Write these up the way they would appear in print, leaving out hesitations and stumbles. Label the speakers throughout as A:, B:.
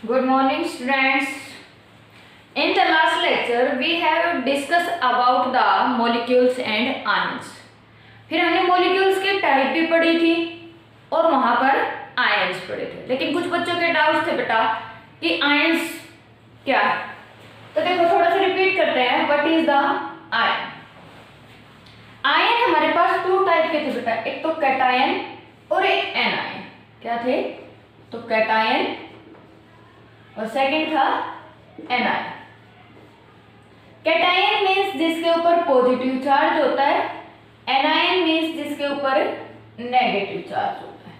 A: Good morning, students. In the last lecture, we have discussed about the molecules and ions. फिर हमने molecules के type भी पढ़ी थी और वहां पर ions पढ़े थे। लेकिन कुछ बच्चों के डाउट्स थे बेटा कि ions क्या है। तो देखो थोड़ा सा रिपीट करते हैं। What is the ion? Ion हमारे पास दो टाइप के थे बेटा, एक तो कैटायन और एक एनायन। क्या थे? तो कैटायन और सेकंड था एनायन। कैटायन मीन्स जिसके ऊपर पॉजिटिव चार्ज होता है, एनायन मीन्स जिसके ऊपर नेगेटिव चार्ज होता है।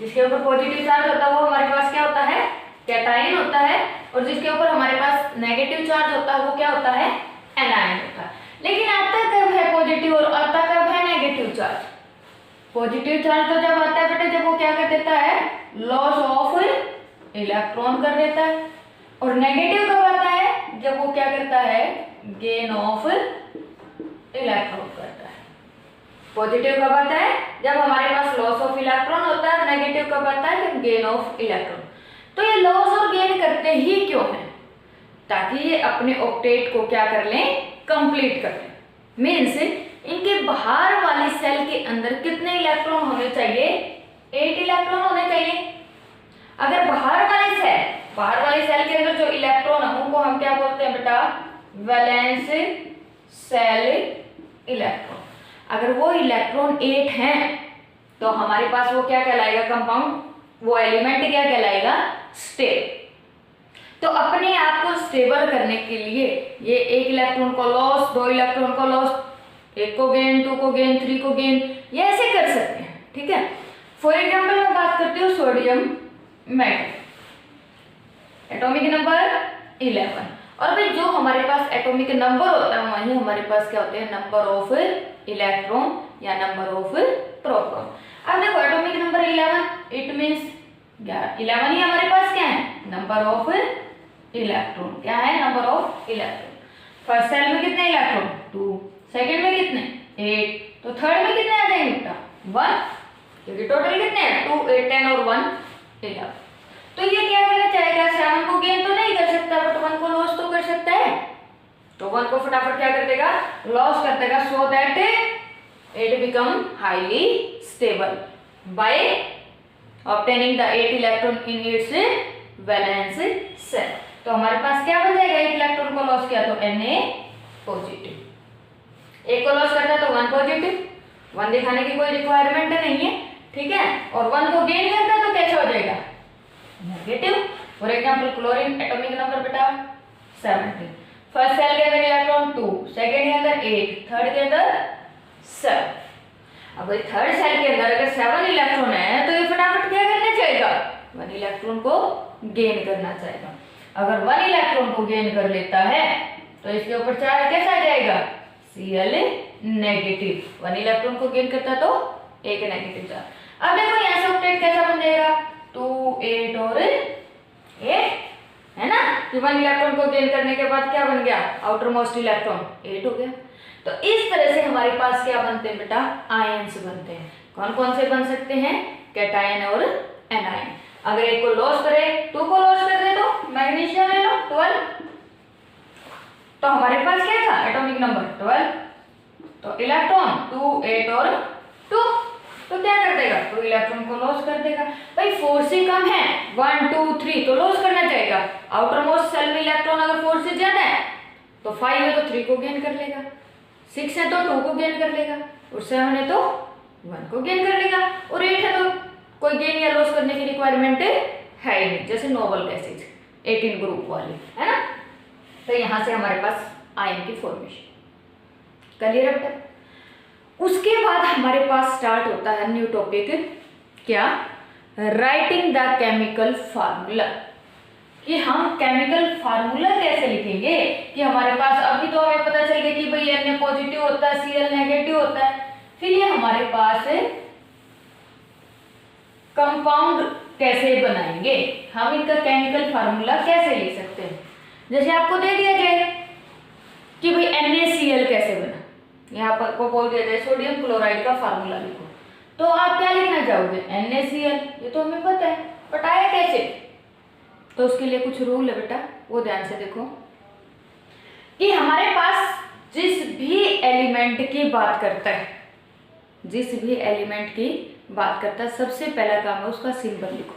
A: जिसके ऊपर पॉजिटिव चार्ज होता है वो हमारे पास क्या होता है? कैटायन होता है, और जिसके ऊपर हमारे पास नेगेटिव चार्ज होता है वो क्या होता है? एनायन होता है। लेकिन आता कब है पॉजिटिव और आता कब है नेगेटिव चार्ज? पॉजिटिव चार्ज तो जब आता है बेटा जब वो क्या कर देता है? लॉस ऑफ इलेक्ट्रॉन कर देता है। और नेगेटिव कब आता है? जब वो क्या करता है? गेन ऑफ इलेक्ट्रॉन करता है। पॉजिटिव कब आता है? जब हमारे पास लॉस ऑफ इलेक्ट्रॉन होता है। नेगेटिव कब आता है? जब गेन ऑफ इलेक्ट्रॉन। तो ये लॉस और गेन करते ही क्यों है? ताकि ये अपने ऑक्टेट को क्या कर लें? कंप्लीट कर लें। मीन्स इनके बाहर वाली सेल के अंदर कितने इलेक्ट्रॉन होने चाहिए? 8 इलेक्ट्रॉन होने चाहिए। अगर बाहर वाली सेल के अंदर जो इलेक्ट्रॉन है उनको हम क्या बोलते हैं बेटा? Valence shell electron. अगर वो इलेक्ट्रॉन 8 हैं तो हमारे पास वो क्या कहलाएगा? कंपाउंड, वो एलिमेंट क्या कहलाएगा? स्टेबल। तो अपने आप को स्टेबल करने के लिए ये एक इलेक्ट्रॉन को लॉस, दो इलेक्ट्रॉन को लॉस, एक को गेन, 2 को गेन, 3 को गेन, ये ऐसे कर सकते हैं। ठीक है। फॉर एग्जाम्पल मैं बात करती हूँ सोडियम मेटल, एटॉमिक नंबर 11। और भाई जो हमारे पास एटॉमिक नंबर होता है वही हमारे पास क्या होते हैं? नंबर ऑफ इलेक्ट्रॉन या नंबर ऑफ प्रोटॉन। अब देखो एटॉमिक नंबर 11, इट मीन्स 11 ही हमारे पास क्या है? Number of electron. क्या है? Number of electron. First shell में कितने इलेक्ट्रॉन? 2। सेकेंड में कितने? 8। तो थर्ड में कितने आ जाएंगे बेटा? 1। क्योंकि टोटल कितने हैं? 2, 8, 10 और 1 11। तो ये क्या करना चाहेगा? 7 को गेन तो नहीं कर सकता बट 1 को लॉस तो कर सकता है। तो 1 को फटाफट क्या कर देगा? लॉस कर देगा, so that it become highly stable by obtaining the 8 electron in its valence shell. तो हमारे पास क्या बन जाएगा? 1 इलेक्ट्रॉन को लॉस किया तो Na पॉजिटिव, 1 को लॉस करता तो 1 पॉजिटिव। 1 दिखाने की कोई रिक्वायरमेंट नहीं है। ठीक है। और 1 को गेन करता तो कैसे हो जाएगा? Negative. For example chlorine, atomic number बेटा 17। फर्स्ट सेल के अंदर इलेक्ट्रॉन 2, सेकंड के अंदर 8, थर्ड के अंदर 7। अब थर्ड सेल के अंदर अगर 7 इलेक्ट्रॉन है तो ये फटाफट क्या करना चाहेगा? 1 इलेक्ट्रॉन को गेन करना चाहेगा। अगर 1 इलेक्ट्रॉन को गेन कर लेता है तो इसके ऊपर चार्ज कैसा आ जाएगा? Cl negative. 1 इलेक्ट्रॉन को गेन करता तो एक नेगेटिव चार्ज। अब देखो यहाँ से ऑक्टेट कैसा बन जाएगा? 2, 8 और 8 है ना। कि 1 इलेक्ट्रॉन को गेन करने के बाद क्या बन गया? आउटर मोस्ट इलेक्ट्रॉन 8 हो गया। तो इस तरह से हमारे पास क्या बनते हैं बेटा? आयंस बनते हैं। कौन कौन से बन सकते हैं? कैटायन और एनायन। अगर एक को लॉस करे, 2 को लॉस कर दे तो मैग्नीशियम ले लो 12। तो हमारे पास क्या था? Atomic number 12। तो इलेक्ट्रॉन 2, 8 और 2। तो क्या कर देगा? 2 इलेक्ट्रॉन को लॉस कर देगा। भाई फोर्स ही कम है, 1, 2, 3 तो लॉस करना चाहेगा। आउटर मोस्ट सेल में इलेक्ट्रॉन अगर फोर्स से ज्यादा है तो 5 है तो 3 को गेन कर लेगा, 6 है तो 2 को गेन कर लेगा, और 7 है तो 1 को गेन कर लेगा, और 8 है तो कोई गेन या लॉस करने की रिक्वायरमेंट है ही नहीं, जैसे नोबल गैसेज 18 ग्रुप वाले, है ना। तो यहां से हमारे पास आयन की फॉर्मेशन क्लियर है बेटा। उसके बाद हमारे पास स्टार्ट होता है न्यू टॉपिक, क्या? Writing the chemical formula. कि हम केमिकल फार्मूला कैसे लिखेंगे? कि हमारे पास अभी तो हमें पता चल गया कि भाई Na पॉजिटिव होता है, Cl नेगेटिव होता है। फिर ये हमारे पास कंपाउंड कैसे बनाएंगे? हम इनका केमिकल फार्मूला कैसे लिख सकते हैं? जैसे आपको दे दिया जाए कि भाई NaCl कैसे बना, यहाँ पर को बोल दिया जाए सोडियम क्लोराइड का फार्मूला लिखो, तो आप क्या लिखना चाहोगे? NaCl। ये तो हमें पता है, बट आया कैसे? तो उसके लिए कुछ रूल है बेटा, वो ध्यान से देखो कि हमारे पास जिस भी एलिमेंट की बात करता है, जिस भी एलिमेंट की बात करता है, सबसे पहला काम है उसका सिंबल लिखो,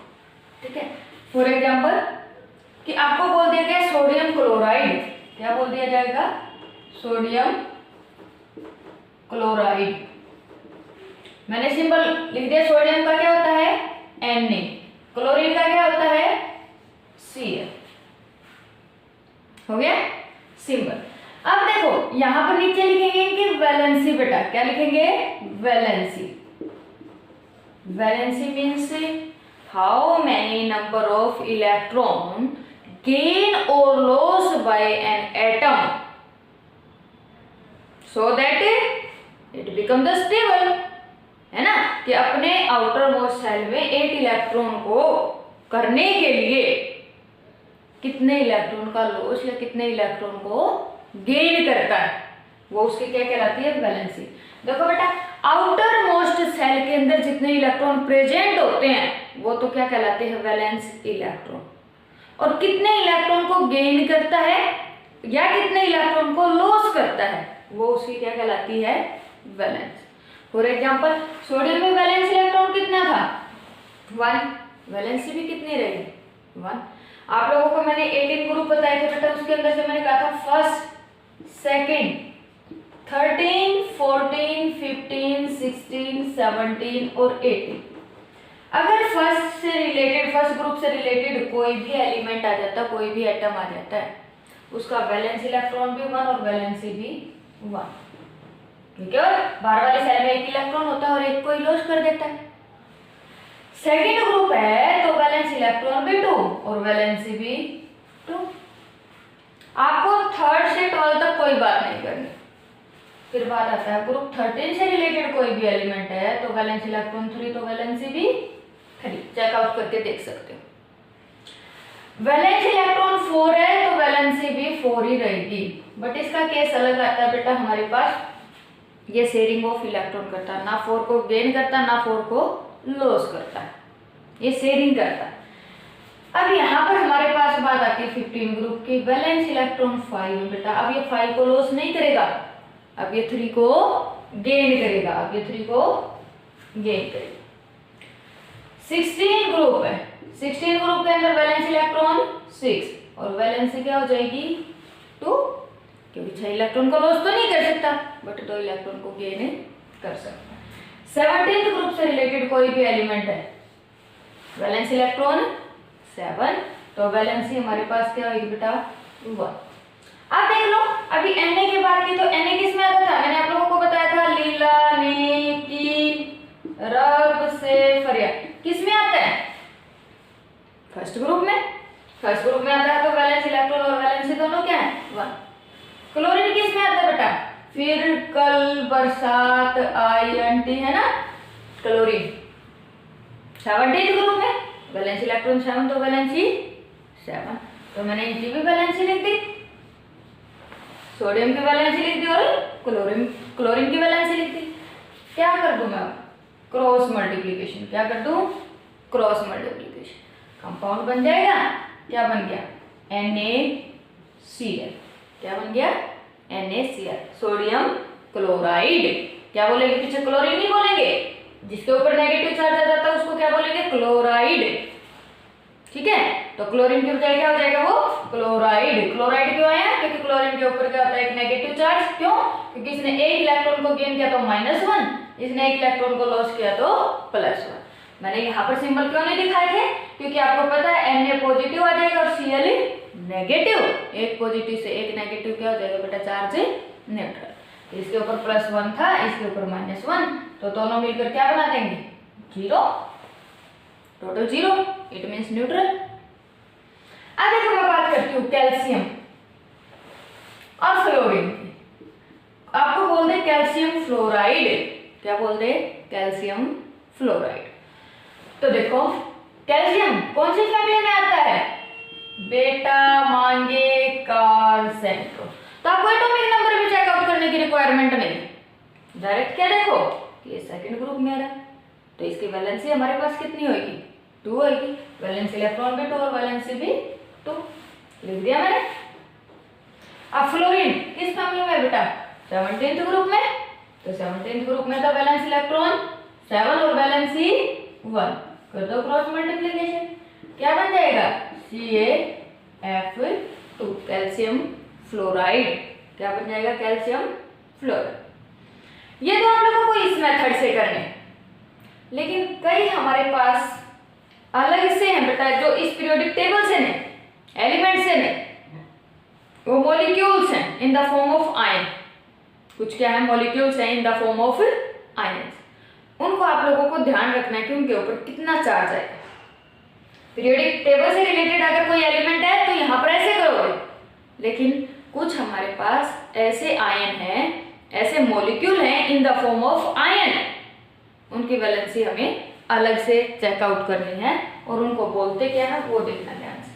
A: ठीक है। फॉर एग्जाम्पल कि आपको बोल दिया गया सोडियम क्लोराइड, क्या बोल दिया जाएगा, सोडियम क्लोराइड। मैंने सिंबल लिख दिया, सोडियम का क्या होता है Na, क्लोरीन का क्या होता है Cl, हो गया सिंबल। अब देखो यहां पर नीचे लिखेंगे इनकी वैलेंसी बेटा, क्या लिखेंगे, valency. Valency means how many number of electron gain और loss by an atom so that it become the stable, है ना, कि अपने आउटर मोस्ट सेल में एक इलेक्ट्रॉन को करने के लिए कितने इलेक्ट्रॉन का लॉस या कितने इलेक्ट्रॉन को गेन करता है, वो उसकी क्या कहलाती है, वैलेंसी। देखो बेटा आउटर मोस्ट सेल के अंदर जितने इलेक्ट्रॉन प्रेजेंट होते हैं वो तो क्या कहलाते हैं, वैलेंस इलेक्ट्रॉन, और कितने इलेक्ट्रॉन को गेन करता है या कितने इलेक्ट्रॉन को लॉस करता है वो उसकी क्या कहलाती है, वैलेंस। फॉर एग्जाम्पल सोडियम में वैलेंस इलेक्ट्रॉन कितना था, 1, वैलेंसी भी कितनी रही, 1। आप लोगों को मैंने 18 ग्रुप बताए थे बेटा, उसके अंदर से मैंने कहा था फर्स्ट, सेकेंड, 13, 14, 15, 16, 17 और 18। अगर फर्स्ट से रिलेटेड, फर्स्ट ग्रुप से रिलेटेड कोई भी एलिमेंट आ जाता, कोई भी एटम आ जाता है, उसका वैलेंस इलेक्ट्रॉन भी 1 और वैलेंसी भी 1, क्योंकि बाहर वाले सेल में एक इलेक्ट्रॉन होता है और एक को लॉस कर देता है। सेकेंड ग्रुप है तो वैलेंस इलेक्ट्रॉन भी 2 और वैलेंसी भी 2। आपको 3rd से 12 तक कोई बात नहीं करनी। फिर बात आता है ग्रुप 13 से रिलेटेड कोई भी एलिमेंट है तो वैलेंस इलेक्ट्रॉन 3 तो वैलेंसी भी 3, चेकआउट करके देख सकते हो। वैलेंस इलेक्ट्रॉन 4 है तो वैलेंसी भी 4 ही रहेगी, बट इसका केस अलग आता है बेटा, हमारे पास ये शेयरिंग ऑफ इलेक्ट्रॉन करता है, ना 4 को गेन करता ना 4 को लॉस करता है, ये शेयरिंग करता है। अब यहाँ पर हमारे पास बात आती है 15 ग्रुप की, वैलेंस इलेक्ट्रॉन 5 है बेटा, अब ये 5 को लॉस नहीं करेगा, अब ये 3 को गेन करेगा, अब ये 3 को गेन करेगा। 16 ग्रुप है, 16 ग्रुप के अंदर वैलेंस इलेक्ट्रॉन 6 और वैलेंसी क्या हो जाएगी 2, क्योंकि 6 इलेक्ट्रॉन को लॉस तो नहीं कर सकता बट 2 इलेक्ट्रॉन को गेन कर सकता। 17th ग्रुप से रिलेटेड कोई भी एलिमेंट है, वैलेंस इलेक्ट्रॉन 7 तो वैलेंसी हमारे पास क्या होगी बेटा 1। अब देख लो अभी Na की बात की तो Na किस में आता था, मैंने आप लोगों को बताया था लीला ने की रब से फरियाद, किस में आता है, फर्स्ट ग्रुप में, फर्स्ट ग्रुप में आता है तो वैलेंस इलेक्ट्रॉन और वैलेंसी दोनों क्या है 1। क्लोरीन किस में आता है बेटा, फिर कल बरसात INT है ना, क्लोरीन 17th ग्रुप में, वैलेंस इलेक्ट्रॉन 7 तो वैलेंसी 7, तो मैंने इनकी भी वैलेंसी लिख दी, सोडियम की वैलेंसी लिख दी और क्लोरीन की वैलेंसी लिख दी। क्या कर दूं मैं, क्रॉस मल्टीप्लिकेशन, क्या कर दूं, क्रॉस मल्टीप्लिकेशन, कंपाउंड बन जाएगा, क्या बन गया NaCl, क्या बन गया NaCl, सोडियम क्लोराइड। क्या बोलेंगे पीछे, क्लोरीन नहीं बोलेंगे, जिसके ऊपर नेगेटिव चार्ज आ जाता है उसको क्या बोलेंगे, क्लोराइड, ठीक है। तो क्लोरीन की बजाय क्या हो जाएगा वो क्लोराइड। क्लोराइड क्यों आया, क्योंकि क्लोरीन के ऊपर क्या होता है एक नेगेटिव चार्ज, क्यों, क्योंकि इसने एक इलेक्ट्रॉन को गेन किया तो -1, इसने एक इलेक्ट्रॉन को लॉस किया तो +1। मैंने यहाँ पर सिंबल क्यों नहीं दिखाए थे, क्योंकि आपको पता है Na पॉजिटिव आ जाएगा और Cl नेगेटिव, एक पॉजिटिव से एक नेगेटिव क्या हो जाएगा बेटा, चार्ज न्यूट्रल। इसके ऊपर +1 था, इसके ऊपर -1, तो दोनों मिलकर क्या बना देंगे 0, टोटल 0, इट मीन्स न्यूट्रल। अब देखो मैं बात करती हूँ कैल्शियम और फ्लोरीन की। आपको बोल दे कैल्शियम फ्लोराइड, क्या बोल दे कैल्शियम फ्लोराइड। तो देखो कैल्शियम कौन सी फैमिली में आता है बेटा, मांगे कार्सेंटो। तो आपको एटॉमिक नंबर भी चेकआउट करने की रिक्वायरमेंट नहीं, डायरेक्ट क्या देखो कि ये सेकंड ग्रुप में आ रहा है तो इसकी वैलेंसी हमारे पास कितनी होगी 2 होगी, वैलेंस इलेक्ट्रॉन भी 2 और वैलेंसी भी 2, लिख दिया मैंने। अब फ्लोरीन किस फैमिली में बेटा? 17th ग्रुप में, तो 17th ग्रुप में तो वैलेंस इलेक्ट्रॉन 7 और वैलेंसी 1, कर दो क्रॉस मल्टीप्लिकेशन, क्या बन जाएगा? CaF2, कैल्शियम फ्लोराइड, क्या बन जाएगा? Calcium fluoride. ये तो हम लोगों को इस मेथड से करने, लेकिन कई हमारे पास अलग से हैं बेटा, जो इस पीरियोडिक टेबल से नहीं, एलिमेंट से नहीं, वो मॉलिक्यूल्स हैं in the form of ion. कुछ क्या है? मॉलिक्यूल्स हैं in the form of ions. उनको आप लोगों को ध्यान रखना है कि उनके ऊपर कितना चार्ज है। पीरियोडिक टेबल से रिलेटेड अगर कोई एलिमेंट है तो यहाँ पर ऐसे करोगे, लेकिन कुछ हमारे पास ऐसे आयन हैं, ऐसे मॉलिक्यूल हैं in the form of ion, उनकी वैलेंसी हमें अलग से चेकआउट करनी है और उनको बोलते क्या है वो देखना ध्यान से।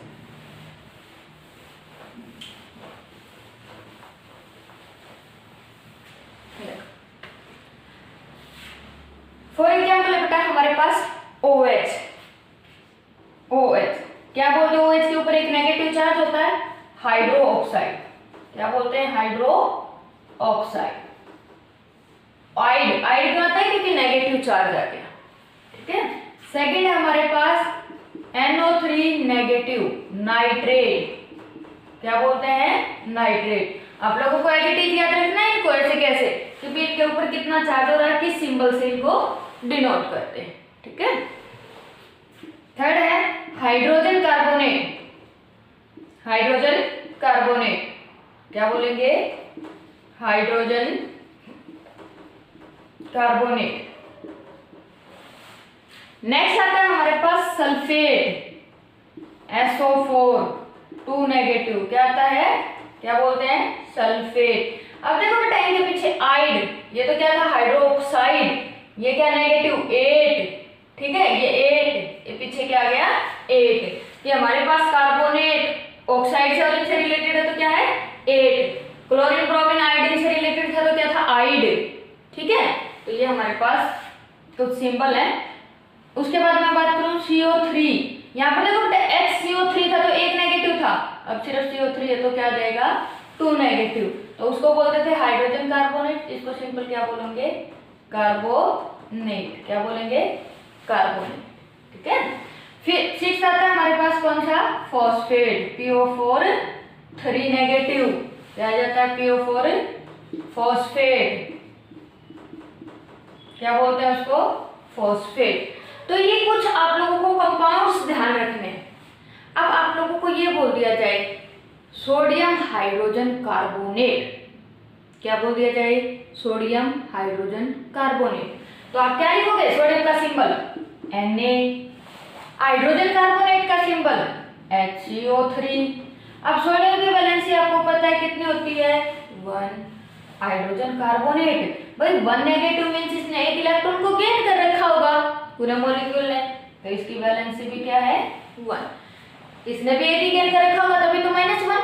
A: फॉर एग्जाम्पल बेटा हमारे पास OH, क्या बोलते हैं? OH के ऊपर एक नेगेटिव चार्ज होता है, हाइड्रो ऑक्साइड, क्या बोलते हैं? Hydro oxide. आइड क्यों आता है? क्योंकि नेगेटिव चार्ज आ गया, ठीक है। सेकंड है हमारे पास NO3 नेगेटिव, नाइट्रेट, क्या बोलते हैं? नाइट्रेट। आप लोगों को एज इट इज याद रखना है इनको, ऐसे कैसे, क्योंकि इनके ऊपर कितना चार्ज हो रहा है, किस सिंबल से इनको डिनोट करते हैं, ठीक है। थर्ड है हाइड्रोजन कार्बोनेट, क्या बोलेंगे? Hydrogen carbonate. नेक्स्ट आता है हमारे पास सल्फेट, SO4 2 नेगेटिव, क्या आता है? क्या बोलते हैं? सल्फेट। अब देखो बेटा इनके पीछे आइड, ये तो क्या था? हाइड्रोक्साइड, ये क्या? नेगेटिव 8, ठीक है, ये 8, ये पीछे क्या आ गया? 8। ये हमारे पास कार्बोनेट ऑक्साइड से रिलेटेड है तो क्या है? 8। क्लोरीन ब्रोमीन आयोडीन से रिलेटेड था तो क्या था? आइड, ठीक है। तो ये हमारे पास कुछ सिंबल है। उसके बाद मैं बात करूं CO3, यहाँ पर देखो बेटा HCO3 था तो 1 नेगेटिव था, अब सिर्फ CO3 है तो क्या आ जाएगा? 2 नेगेटिव। तो उसको बोलते थे हाइड्रोजन कार्बोनेट, इसको सिंपल क्या बोलेंगे? कार्बोनेट, क्या बोलेंगे? कार्बोनेट, ठीक है। फिर 6 आता है हमारे पास कौन सा? फॉस्फेट, PO4 3 नेगेटिव, क्या आ जाता है? PO4 फॉस्फेट, क्या बोलते हैं उसको? फॉस्फेट। तो ये कुछ आप लोगों को कंपाउंड्स ध्यान रखने हैं। अब आप लोगों को ये बोल दिया जाए सोडियम हाइड्रोजन कार्बोनेट, क्या बोल दिया जाए? सोडियम हाइड्रोजन कार्बोनेट, तो आप क्या लिखोगे? सोडियम का सिंबल Na, हाइड्रोजन कार्बोनेट का सिंबल HCO3। अब सोडियम की वैलेंसी आपको पता है कितनी होती है? 1। हाइड्रोजन कार्बोनेट भाई 1 नेगेटिव मींस इसने एक इलेक्ट्रॉन को गेन कर रखा होगा पूरे मॉलिक्यूल ने, तो इसकी वैलेंसी भी क्या है? 1। इसने भी एक ही गेन कर रखा होगा तभी तो -1,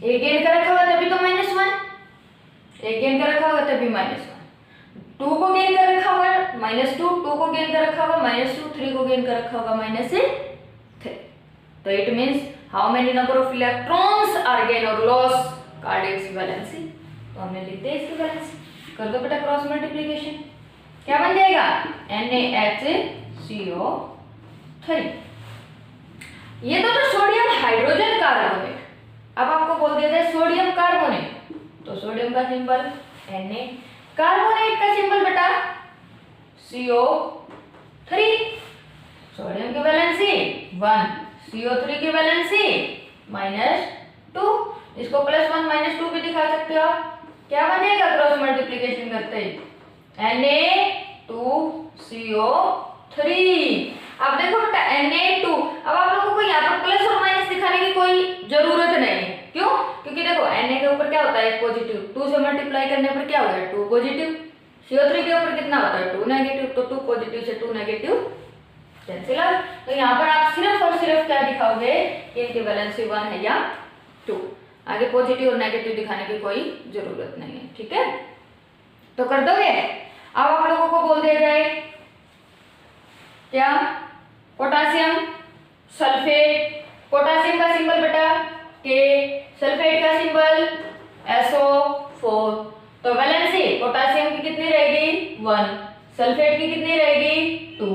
A: एक गेन कर रखा होगा तभी तो -1, एक गेन कर रखा होगा तभी -1, 2 को गेन कर रखा होगा -2, 2 को गेन कर रखा होगा -2, 3 को गेन कर रखा होगा -3। तो it means how many number of electrons are gain और लॉस कॉल्ड इट्स वैलेंसी। तो हमने लिख दिया इसकी वैलेंसी, कर दो बेटा क्रॉस मल्टीप्लिकेशन, क्या बन जाएगा? NaHCO3। ये तो सोडियम हाइड्रोजन कार्बोनेट। अब आपको बोल दिया जाए सोडियम कार्बोनेट, तो सोडियम का सिंबल Na, कार्बोनेट का सिंबल बेटा CO3। सोडियम की वैलेंसी 1, CO3 की वैलेंसी -2, इसको +1 -2 भी दिखा सकते हो आप। क्या बन जाएगा क्रॉस मल्टीप्लिकेशन करते ही? Na2CO3। अब देखो बेटा Na2, अब आप लोगों को यहाँ पर प्लस और माइनस दिखाने की कोई जरूरत नहीं है, क्यों? क्योंकि देखो Na के ऊपर क्या होता है? पॉजिटिव, 2 से मल्टीप्लाई करने पर क्या हो गया? 2 पॉजिटिव। CO3 के ऊपर कितना होता है? 2 नेगेटिव, तो 2 पॉजिटिव से 2 नेगेटिव कैंसिल आउट। तो यहाँ पर आप सिर्फ और सिर्फ क्या दिखाओगे? इनकी वैलेंसी 1 है या 2, आगे पॉजिटिव और नेगेटिव दिखाने की कोई जरूरत नहीं है, ठीक है। तो कर दोगे। अब आप लोगों को बोल दिया जाए क्या? पोटासियम सल्फेट, पोटासियम का सिंबल बेटा के, सल्फेट का सिंबल SO4। तो वैलेंसी पोटासियम की कितनी रहेगी 1, सल्फेट की कितनी रहेगी 2।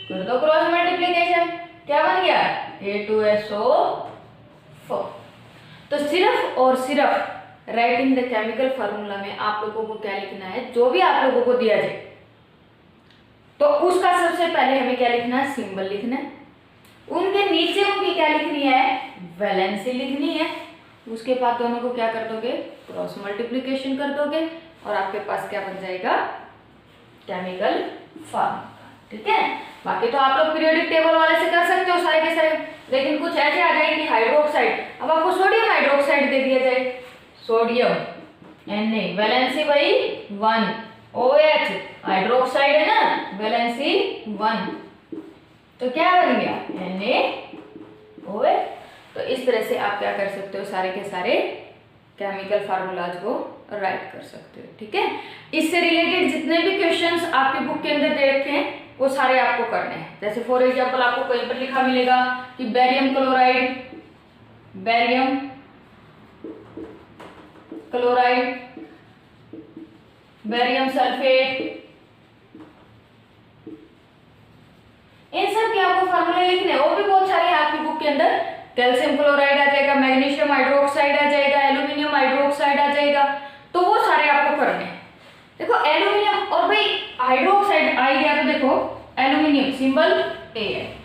A: कर दो क्रॉस मल्टीप्लिकेशन, क्या बन गया A2SO4। तो सिर्फ और सिर्फ राइटिंग द केमिकल फार्मूला में आप लोगों को क्या लिखना है, जो भी आप लोगों को दिया जाए तो उसका सबसे पहले हमें क्या लिखना है, सिंबल लिखना है। उनके नीचे उनकी क्या लिखनी है, वैलेंसी लिखनी है। उसके बाद दोनों को क्या कर दोगे, क्रॉस मल्टीप्लिकेशन कर दोगे और आपके पास क्या बन जाएगा, केमिकल फार्मूला। ठीक है, बाकी तो आप लोग पीरियोडिक टेबल वाले से कर सकते हो सारे के सारे, लेकिन कुछ ऐसे आ जाएंगे हाइड्रोक्साइड, अब आपको सोडियम हाइड्रोक्साइड दे दिया जाए, सोडियम Na, वैलेंसी भाई 1, OH हाइड्रोक्साइड है ना, वैलेंसी 1, तो क्या बन गया NaOH। तो इस तरह से आप क्या कर सकते हो, सारे के सारे केमिकल फार्मूलाज को राइट कर सकते हो। ठीक है, इससे रिलेटेड जितने भी क्वेश्चंस आपके बुक के अंदर दे रखे हैं वो सारे आपको करने हैं। जैसे फॉर एग्जांपल आपको कहीं पर लिखा मिलेगा कि barium chloride, barium chloride, barium sulphate, इन सब के आपको फार्मूले लिखने हैं। और भी बहुत सारे आपकी बुक के अंदर, कैल्शियम क्लोराइड आ जाएगा, मैग्नीशियम हाइड्रोक्साइड आ जाएगा, एल्यूमिनियम हाइड्रोक्साइड आ जाएगा, तो वो सारे आपको करने हैं। देखो एल्यूमिनियम और भाई हाइड्रोक्साइड आ गया, तो देखो एल्यूमिनियम सिंबल A है,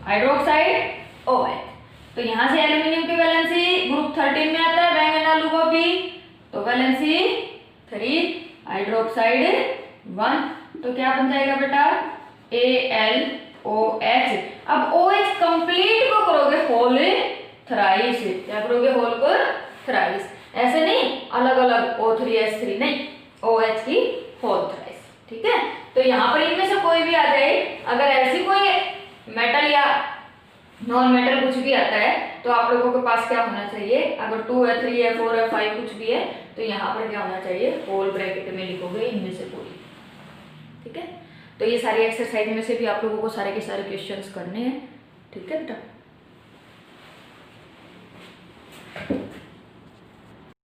A: हाइड्रोक्साइड OH। तो यहां से एल्यूमिनियम की वैलेंसी ग्रुप 13 में आता है, बैंगन आलू गोभी, तो वैलेंसी 3, हाइड्रोक्साइड 1, तो क्या बन जाएगा बेटा AlOH। अब OH कंप्लीट को करोगे होल थ्राइस, क्या करोगे, होल को थ्राइस, ऐसे नहीं अलग अलग O3H3 नहीं, OH की होल थ्राइस। ठीक है, तो यहाँ पर इनमें से कोई भी आ जाए, अगर ऐसी कोई मेटल या नॉन मेटल कुछ भी आता है तो आप लोगों के पास क्या होना चाहिए, अगर 2 है 3 है 4 है 5 कुछ भी है तो यहाँ पर क्या होना चाहिए, होल ब्रैकेट में लिखोगे इनमें से कोई। ठीक है, तो ये सारी एक्सरसाइज में से भी आप लोगों को सारे के सारे क्वेश्चंस करने हैं। ठीक है बेटा।